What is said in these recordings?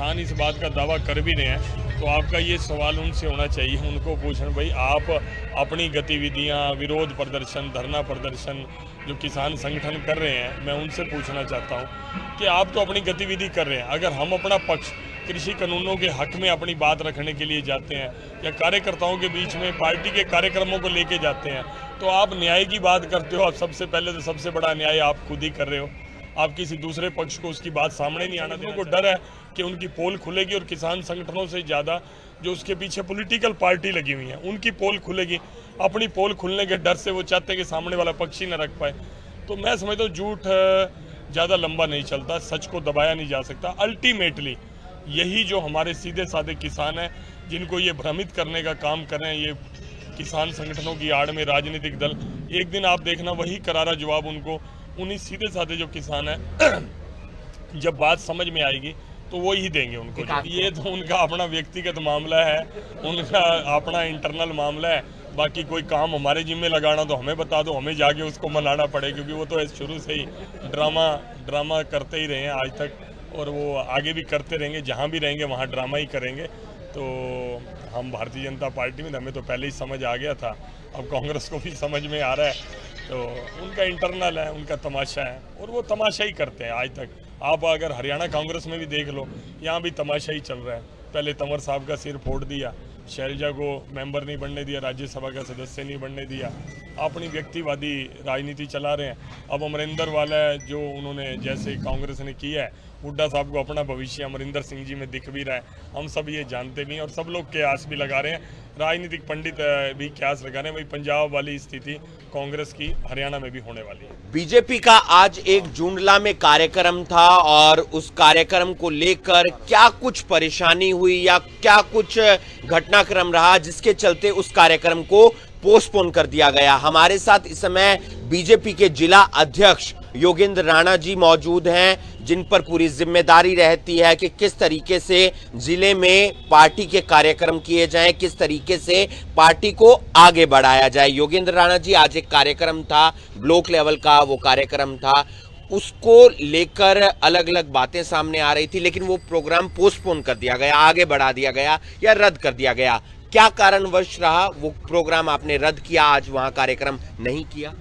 किसान इस बात का दावा कर भी रहे हैं तो आपका ये सवाल उनसे होना चाहिए, उनको पूछना भाई आप अपनी गतिविधियां, विरोध प्रदर्शन, धरना प्रदर्शन जो किसान संगठन कर रहे हैं, मैं उनसे पूछना चाहता हूं कि आप तो अपनी गतिविधि कर रहे हैं, अगर हम अपना पक्ष कृषि कानूनों के हक में अपनी बात रखने के लिए जाते हैं या कार्यकर्ताओं के बीच में पार्टी के कार्यक्रमों को लेके जाते हैं तो आप न्याय की बात करते हो। आप सबसे पहले तो सबसे बड़ा न्याय आप खुद ही कर रहे हो, आप किसी दूसरे पक्ष को उसकी बात सामने नहीं आना देना। उनको डर है कि उनकी पोल खुलेगी और किसान संगठनों से ज़्यादा जो उसके पीछे पॉलिटिकल पार्टी लगी हुई है उनकी पोल खुलेगी। अपनी पोल खुलने के डर से वो चाहते हैं कि सामने वाला पक्ष ही न रख पाए। तो मैं समझता हूँ झूठ ज़्यादा लंबा नहीं चलता, सच को दबाया नहीं जा सकता। अल्टीमेटली यही जो हमारे सीधे साधे किसान हैं जिनको ये भ्रमित करने का काम कर रहे हैं, ये किसान संगठनों की आड़ में राजनीतिक दल, एक दिन आप देखना वही करारा जवाब उनको उन्हीं सीधे साधे जो किसान हैं जब बात समझ में आएगी तो वो ही देंगे उनको। ये तो उनका अपना व्यक्तिगत मामला है, उनका अपना इंटरनल मामला है। बाकी कोई काम हमारे जिम्मे लगाना तो हमें बता दो, हमें जाके उसको मनाना पड़े, क्योंकि वो तो शुरू से ही ड्रामा करते ही रहे हैं आज तक और वो आगे भी करते रहेंगे। जहाँ भी रहेंगे वहाँ ड्रामा ही करेंगे। तो हम भारतीय जनता पार्टी में हमें तो पहले ही समझ आ गया था, अब कांग्रेस को भी समझ में आ रहा है। तो उनका इंटरनल है, उनका तमाशा है और वो तमाशा ही करते हैं आज तक। आप अगर हरियाणा कांग्रेस में भी देख लो, यहाँ भी तमाशा ही चल रहा है। पहले तंवर साहब का सिर फोड़ दिया, शैलजा को मेंबर नहीं बनने दिया, राज्यसभा का सदस्य नहीं बनने दिया, अपनी व्यक्तिवादी राजनीति चला रहे हैं। अब अमरिंदर वाला जो उन्होंने जैसे कांग्रेस ने किया है, हुड्डा साहब को अपना भविष्य अमरिंदर सिंह जी में दिख भी रहा है, हम सब ये जानते भी हैं और सब लोग कयास भी लगा रहे हैं, राजनीतिक पंडित भी कयास लगा रहे हैं। भाई पंजाब वाली स्थिति कांग्रेस की हरियाणा में भी होने वाली है। बीजेपी का आज एक जुंडला में कार्यक्रम था और उस कार्यक्रम को लेकर क्या कुछ परेशानी हुई या क्या कुछ घटनाक्रम रहा जिसके चलते उस कार्यक्रम को पोस्टपोन कर दिया गया। हमारे साथ इस समय बीजेपी के जिला अध्यक्ष योगेंद्र राणा जी मौजूद हैं, जिन पर पूरी जिम्मेदारी रहती है कि किस तरीके से जिले में पार्टी के कार्यक्रम किए जाएं, किस तरीके से पार्टी को आगे बढ़ाया जाए। योगेंद्र राणा जी, आज एक कार्यक्रम था, ब्लॉक लेवल का वो कार्यक्रम था, उसको लेकर अलग अलग बातें सामने आ रही थी, लेकिन वो प्रोग्राम पोस्टपोन कर दिया गया, आगे बढ़ा दिया गया या रद्द कर दिया गया। क्या कारणवश रहा वो प्रोग्राम आपने रद्द किया, आज वहां कार्यक्रम नहीं किया?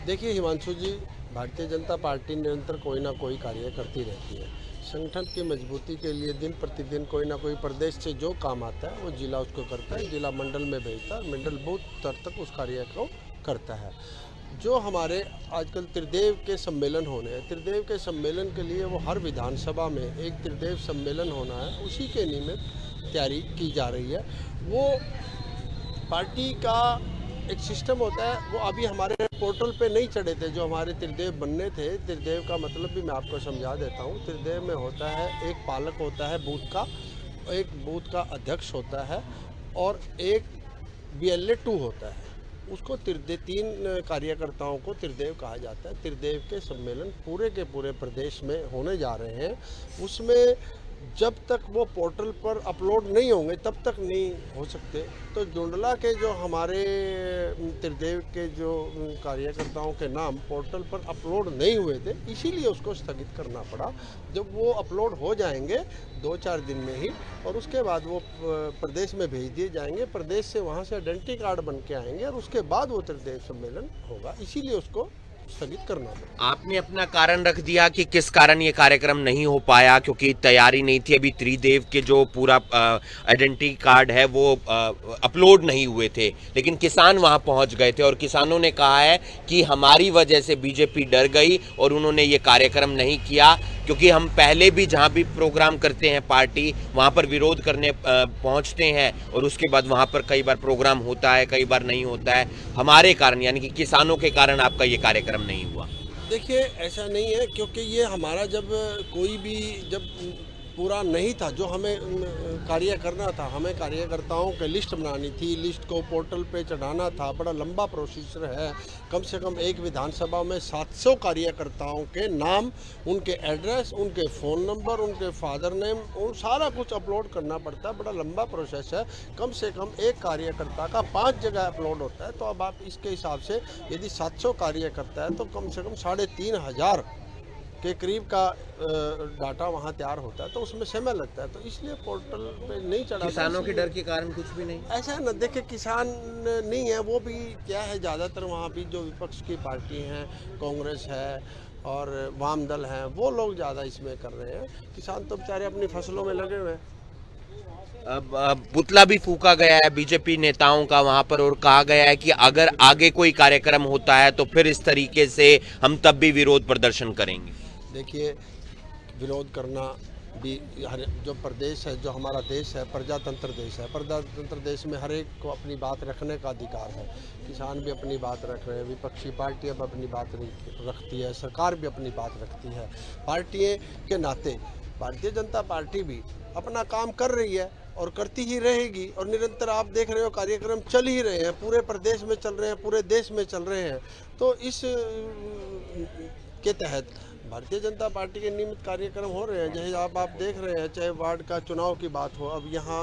देखिए हिमांशु जी, भारतीय जनता पार्टी निरंतर कोई ना कोई कार्य करती रहती है। संगठन की मजबूती के लिए दिन प्रतिदिन कोई ना कोई प्रदेश से जो काम आता है वो जिला उसको करता है, जिला मंडल में भेजता है, मंडल बूथ स्तर तक उस कार्य को करता है। जो हमारे आजकल त्रिदेव के सम्मेलन होने हैं, त्रिदेव के सम्मेलन के लिए वो हर विधानसभा में एक त्रिदेव सम्मेलन होना है, उसी के निमित्त तैयारी की जा रही है। वो पार्टी का एक सिस्टम होता है, वो अभी हमारे पोर्टल पे नहीं चढ़े थे। जो हमारे त्रिदेव बनने थे, त्रिदेव का मतलब भी मैं आपको समझा देता हूँ। त्रिदेव में होता है एक पालक होता है बूथ का, एक बूथ का अध्यक्ष होता है और एक BLA 2 होता है। उसको तीन कार्यकर्ताओं को त्रिदेव कहा जाता है। त्रिदेव के सम्मेलन पूरे के पूरे प्रदेश में होने जा रहे हैं। उसमें जब तक वो पोर्टल पर अपलोड नहीं होंगे तब तक नहीं हो सकते। तो जुंडला के जो हमारे त्रिदेव के जो कार्यकर्ताओं के नाम पोर्टल पर अपलोड नहीं हुए थे, इसीलिए उसको स्थगित करना पड़ा। जब वो अपलोड हो जाएंगे 2-4 दिन में ही, और उसके बाद वो प्रदेश में भेज दिए जाएंगे, प्रदेश से वहाँ से आइडेंटिटी कार्ड बन के आएंगे और उसके बाद वो त्रिदेव सम्मेलन होगा, इसीलिए उसको स्थगित करना पड़ा। आपने अपना कारण रख दिया कि किस कारण ये कार्यक्रम नहीं हो पाया, क्योंकि तैयारी नहीं थी, अभी त्रिदेव के जो पूरा आइडेंटिटी कार्ड है वो अपलोड नहीं हुए थे, लेकिन किसान वहां पहुंच गए थे और किसानों ने कहा है कि हमारी वजह से बीजेपी डर गई और उन्होंने ये कार्यक्रम नहीं किया, क्योंकि हम पहले भी जहां भी प्रोग्राम करते हैं पार्टी वहां पर विरोध करने पहुंचते हैं और उसके बाद वहां पर कई बार प्रोग्राम होता है, कई बार नहीं होता है। हमारे कारण यानी कि किसानों के कारण आपका ये कार्यक्रम नहीं हुआ। देखिए ऐसा नहीं है, क्योंकि ये हमारा जब कोई भी जब पूरा नहीं था, जो हमें कार्य करना था, हमें कार्यकर्ताओं की लिस्ट बनानी थी, लिस्ट को पोर्टल पे चढ़ाना था, बड़ा लंबा प्रोसीजर है। कम से कम एक विधानसभा में 700 कार्यकर्ताओं के नाम, उनके एड्रेस, उनके फ़ोन नंबर, उनके फादर नेम, उन सारा कुछ अपलोड करना पड़ता है। बड़ा लंबा प्रोसेस है। कम से कम एक कार्यकर्ता का 5 जगह अपलोड होता है। तो अब आप इसके हिसाब से यदि 700 कार्यकर्ता है तो कम से कम 3500 के करीब का डाटा वहाँ तैयार होता है, तो उसमें समय लगता है, तो इसलिए पोर्टल पे नहीं चढ़ा। किसानों के डर के कारण कुछ भी नहीं। ऐसा है ना, देखिए किसान नहीं है, वो भी क्या है, ज़्यादातर वहाँ भी जो विपक्ष की पार्टी हैं, कांग्रेस है और वाम दल हैं, वो लोग ज़्यादा इसमें कर रहे हैं। किसान तो बेचारे अपनी फसलों में लगे हुए हैं। अब पुतला भी फूका गया है बीजेपी नेताओं का वहां पर, और कहा गया है कि अगर आगे कोई कार्यक्रम होता है तो फिर इस तरीके से हम तब भी विरोध प्रदर्शन करेंगे। देखिए, विरोध करना भी जो प्रदेश है, जो हमारा देश है, प्रजातंत्र देश है, प्रजातंत्र देश में हर एक को अपनी बात रखने का अधिकार है। किसान भी अपनी बात रख रहे हैं, विपक्षी पार्टी अब अपनी बात रखती है, सरकार भी अपनी बात रखती है। पार्टियों के नाते भारतीय जनता पार्टी भी अपना काम कर रही है और करती ही रहेगी, और निरंतर आप देख रहे हो कार्यक्रम चल ही रहे हैं, पूरे प्रदेश में चल रहे हैं, पूरे देश में चल रहे हैं। तो इस के तहत भारतीय जनता पार्टी के नियमित कार्यक्रम हो रहे हैं। जैसे आप देख रहे हैं, चाहे वार्ड का चुनाव की बात हो, अब यहाँ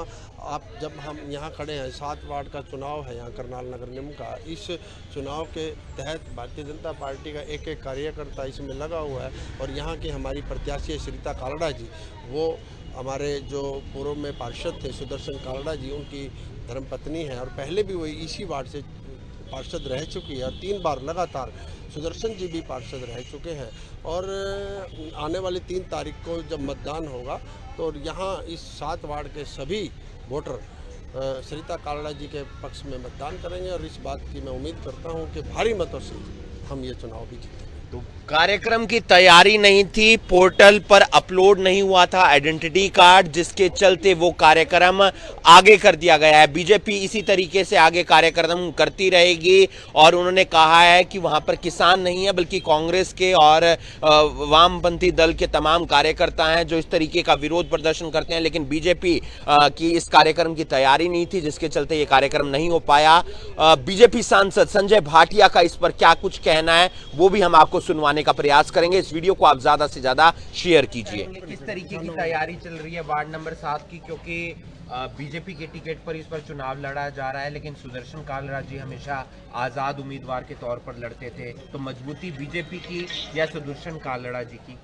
आप जब हम यहाँ खड़े हैं, 7 वार्ड का चुनाव है यहाँ करनाल नगर निगम का। इस चुनाव के तहत भारतीय जनता पार्टी का एक एक कार्यकर्ता इसमें लगा हुआ है, और यहाँ की हमारी प्रत्याशी श्रीता कालड़ा जी, वो हमारे जो पूर्व में पार्षद थे सुदर्शन कालड़ा जी, उनकी धर्मपत्नी है, और पहले भी वही इसी वार्ड से पार्षद रह चुकी है, और 3 बार लगातार सुदर्शन जी भी पार्षद रह चुके हैं। और आने वाली 3 तारीख को जब मतदान होगा, तो यहाँ इस 7 वार्ड के सभी वोटर श्रीता कालड़ा जी के पक्ष में मतदान करेंगे, और इस बात की मैं उम्मीद करता हूँ कि भारी मतों से हम ये चुनाव भी जीतेंगे। तो कार्यक्रम की तैयारी नहीं थी, पोर्टल पर अपलोड नहीं हुआ था आइडेंटिटी कार्ड, जिसके चलते वो कार्यक्रम आगे कर दिया गया है। बीजेपी इसी तरीके से आगे कार्यक्रम करती रहेगी, और उन्होंने कहा है कि वहां पर किसान नहीं है बल्कि कांग्रेस के और वामपंथी दल के तमाम कार्यकर्ता हैं जो इस तरीके का विरोध प्रदर्शन करते हैं। लेकिन बीजेपी की इस कार्यक्रम की तैयारी नहीं थी, जिसके चलते ये कार्यक्रम नहीं हो पाया। बीजेपी सांसद संजय भाटिया का इस पर क्या कुछ कहना है, वो भी हम आपको सुनवाने का प्रयास करेंगे। इस वीडियो को आप ज्यादा से ज्यादा शेयर कीजिए। किस तरीके की तैयारी चल रही है वार्ड नंबर 7 की, क्योंकि बीजेपी के टिकट पर इस पर चुनाव लड़ा जा रहा है, लेकिन सुदर्शन कालड़ा जी हमेशा आजाद उम्मीदवार के तौर पर लड़ते थे, तो मजबूती बीजेपी की या सुदर्शन कालड़ा जी की?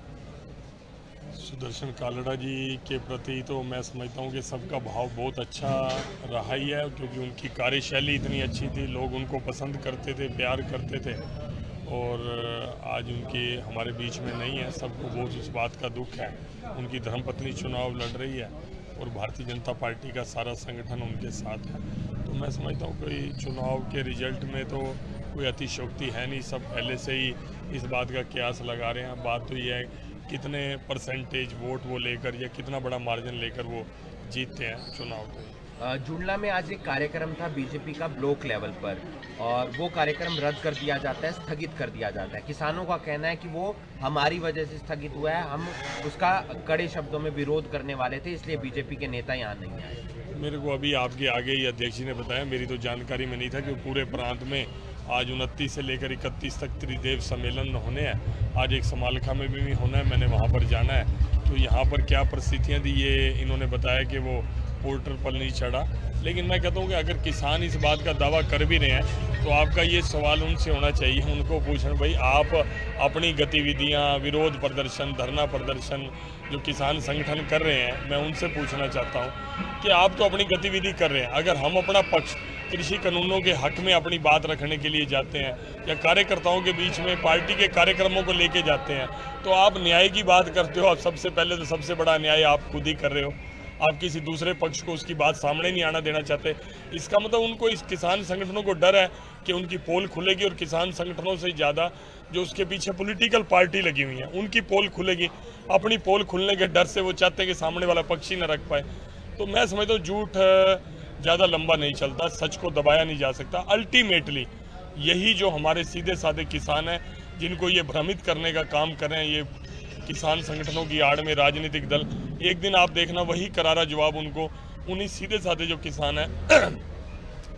सुदर्शन कालड़ा जी के प्रति तो मैं समझता हूँ कि सबका भाव बहुत अच्छा रहा ही है, क्योंकि उनकी कार्यशैली इतनी अच्छी थी, लोग उनको पसंद करते थे, प्यार करते थे, और आज उनके हमारे बीच में नहीं है। सबको बहुत इस बात का दुख है। उनकी धर्मपत्नी चुनाव लड़ रही है और भारतीय जनता पार्टी का सारा संगठन उनके साथ है। तो मैं समझता हूँ कोई चुनाव के रिजल्ट में तो कोई अतिशयोक्ति है नहीं, सब पहले से ही इस बात का कयास लगा रहे हैं। बात तो ये है कितने परसेंटेज वोट वो लेकर या कितना बड़ा मार्जिन लेकर वो जीतते हैं चुनाव को। जुड़ला में आज एक कार्यक्रम था बीजेपी का ब्लॉक लेवल पर, और वो कार्यक्रम रद्द कर दिया जाता है, स्थगित कर दिया जाता है। किसानों का कहना है कि वो हमारी वजह से स्थगित हुआ है, हम उसका कड़े शब्दों में विरोध करने वाले थे, इसलिए बीजेपी के नेता यहाँ नहीं आए। मेरे को अभी आपके आगे ही अध्यक्ष जी ने बताया, मेरी तो जानकारी में नहीं था कि पूरे प्रांत में आज 29 से लेकर 31 तक त्रिदेव सम्मेलन होने हैं। आज एक समालखा में भी होना है, मैंने वहाँ पर जाना है। तो यहाँ पर क्या परिस्थितियाँ थी ये इन्होंने बताया कि वो पोर्टल पर नहीं चढ़ा। लेकिन मैं कहता हूँ कि अगर किसान इस बात का दावा कर भी रहे हैं, तो आपका ये सवाल उनसे होना चाहिए, उनको पूछना भाई आप अपनी गतिविधियाँ, विरोध प्रदर्शन, धरना प्रदर्शन जो किसान संगठन कर रहे हैं, मैं उनसे पूछना चाहता हूँ कि आप तो अपनी गतिविधि कर रहे हैं। अगर हम अपना पक्ष कृषि कानूनों के हक में अपनी बात रखने के लिए जाते हैं या कार्यकर्ताओं के बीच में पार्टी के कार्यक्रमों को लेके जाते हैं, तो आप न्याय की बात करते हो। आप सबसे पहले तो सबसे बड़ा न्याय आप खुद ही कर रहे हो। आप किसी दूसरे पक्ष को उसकी बात सामने नहीं आना देना चाहते। इसका मतलब उनको इस किसान संगठनों को डर है कि उनकी पोल खुलेगी, और किसान संगठनों से ज़्यादा जो उसके पीछे पॉलिटिकल पार्टी लगी हुई है उनकी पोल खुलेगी। अपनी पोल खुलने के डर से वो चाहते हैं कि सामने वाला पक्ष ही न रख पाए। तो मैं समझता हूँ झूठ ज़्यादा लंबा नहीं चलता, सच को दबाया नहीं जा सकता। अल्टीमेटली यही जो हमारे सीधे साधे किसान हैं, जिनको ये भ्रमित करने का काम कर रहे हैं ये किसान संगठनों की आड़ में राजनीतिक दल, एक दिन आप देखना वही करारा जवाब उनको उन्हीं सीधे साधे जो किसान हैं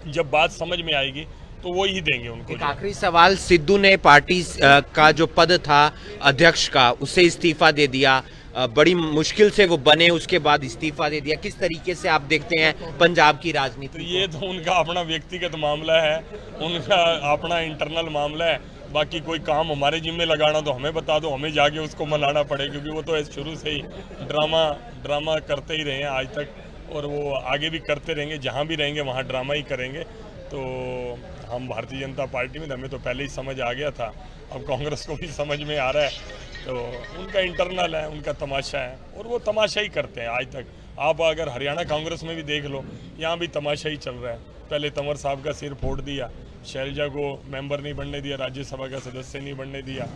जब बात समझ में आएगी तो वो ही देंगे उनको। एक आखिरी सवाल, सिद्धू ने पार्टी का जो पद था अध्यक्ष का, उससे इस्तीफा दे दिया, बड़ी मुश्किल से वो बने, उसके बाद इस्तीफा दे दिया। किस तरीके से आप देखते हैं पंजाब की राजनीति? तो ये तो उनका अपना व्यक्तिगत मामला है, उनका अपना इंटरनल मामला है। बाकी कोई काम हमारे जिम्मे लगाना तो हमें बता दो, हमें जाके उसको मनाना पड़े, क्योंकि वो तो शुरू से ही ड्रामा करते ही रहे हैं आज तक, और वो आगे भी करते रहेंगे। जहाँ भी रहेंगे वहाँ ड्रामा ही करेंगे। तो हम भारतीय जनता पार्टी में, हमें तो पहले ही समझ आ गया था, अब कांग्रेस को भी समझ में आ रहा है। तो उनका इंटरनल है, उनका तमाशा है, और वो तमाशा ही करते हैं आज तक। आप अगर हरियाणा कांग्रेस में भी देख लो, यहाँ भी तमाशा ही चल रहा है। पहले तंवर साहब का सिर फोड़ दिया, शैलजा को मेंबर नहीं बनने दिया, राज्यसभा का सदस्य नहीं बनने दिया,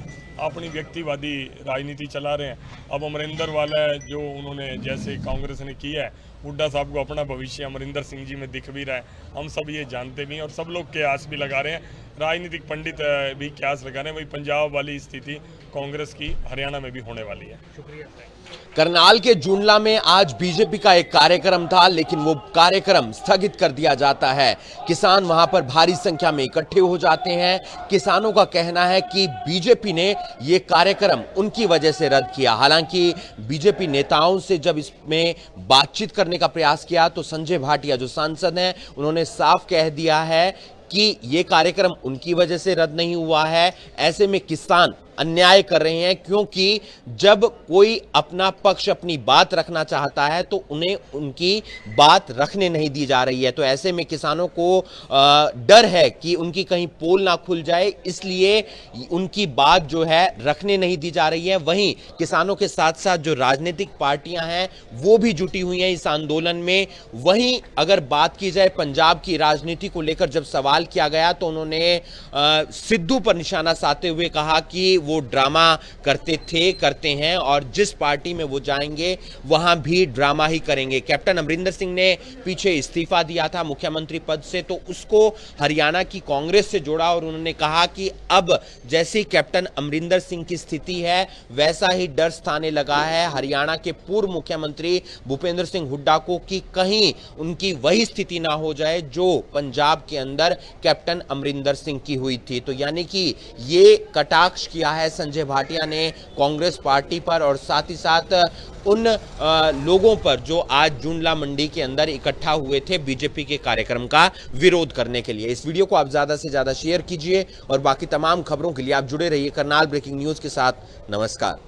अपनी व्यक्तिवादी राजनीति चला रहे हैं। अब अमरिंदर वाला है जो उन्होंने जैसे कांग्रेस ने किया है, हुड्डा साहब को अपना भविष्य अमरिंदर सिंह जी में दिख भी रहा है, हम सब ये जानते भी हैं, और सब लोग कयास भी लगा रहे हैं, राजनीतिक पंडित भी कयास लगा रहे हैं। वही पंजाब वाली स्थिति कांग्रेस की हरियाणा में भी होने वाली है। शुक्रिया। करनाल के जुंडला में आज बीजेपी का एक कार्यक्रम था, लेकिन वो कार्यक्रम स्थगित कर दिया जाता है। किसान वहां पर भारी संख्या में इकट्ठे हो जाते हैं। किसानों का कहना है कि बीजेपी ने ये कार्यक्रम उनकी वजह से रद्द किया। हालांकि बीजेपी नेताओं से जब इसमें बातचीत करने का प्रयास किया तो संजय भाटिया जो सांसद हैं, उन्होंने साफ कह दिया है कि ये कार्यक्रम उनकी वजह से रद्द नहीं हुआ है। ऐसे में किसान अन्याय कर रहे हैं, क्योंकि जब कोई अपना पक्ष, अपनी बात रखना चाहता है तो उन्हें उनकी बात रखने नहीं दी जा रही है। तो ऐसे में किसानों को डर है कि उनकी कहीं पोल ना खुल जाए, इसलिए उनकी बात जो है रखने नहीं दी जा रही है। वहीं किसानों के साथ साथ जो राजनीतिक पार्टियां हैं वो भी जुटी हुई हैं इस आंदोलन में। वहीं अगर बात की जाए पंजाब की राजनीति को लेकर जब सवाल किया गया तो उन्होंने सिद्धू पर निशाना साधते हुए कहा कि वो ड्रामा करते हैं, और जिस पार्टी में वो जाएंगे वहां भी ड्रामा ही करेंगे। कैप्टन अमरिंदर सिंह ने पीछे इस्तीफा दिया था मुख्यमंत्री पद से, तो उसको हरियाणा की कांग्रेस से जोड़ा, और उन्होंने कहा कि अब जैसी कैप्टन अमरिंदर सिंह की स्थिति है वैसा ही डर सताने लगा है हरियाणा के पूर्व मुख्यमंत्री भूपेंद्र सिंह हुड्डा को, कि कहीं उनकी वही स्थिति ना हो जाए जो पंजाब के अंदर कैप्टन अमरिंदर सिंह की हुई थी। तो यानी कि ये कटाक्ष किया है संजय भाटिया ने कांग्रेस पार्टी पर, और साथ ही साथ उन लोगों पर जो आज जुंडला मंडी के अंदर इकट्ठा हुए थे बीजेपी के कार्यक्रम का विरोध करने के लिए। इस वीडियो को आप ज्यादा से ज्यादा शेयर कीजिए, और बाकी तमाम खबरों के लिए आप जुड़े रहिए करनाल ब्रेकिंग न्यूज के साथ। नमस्कार।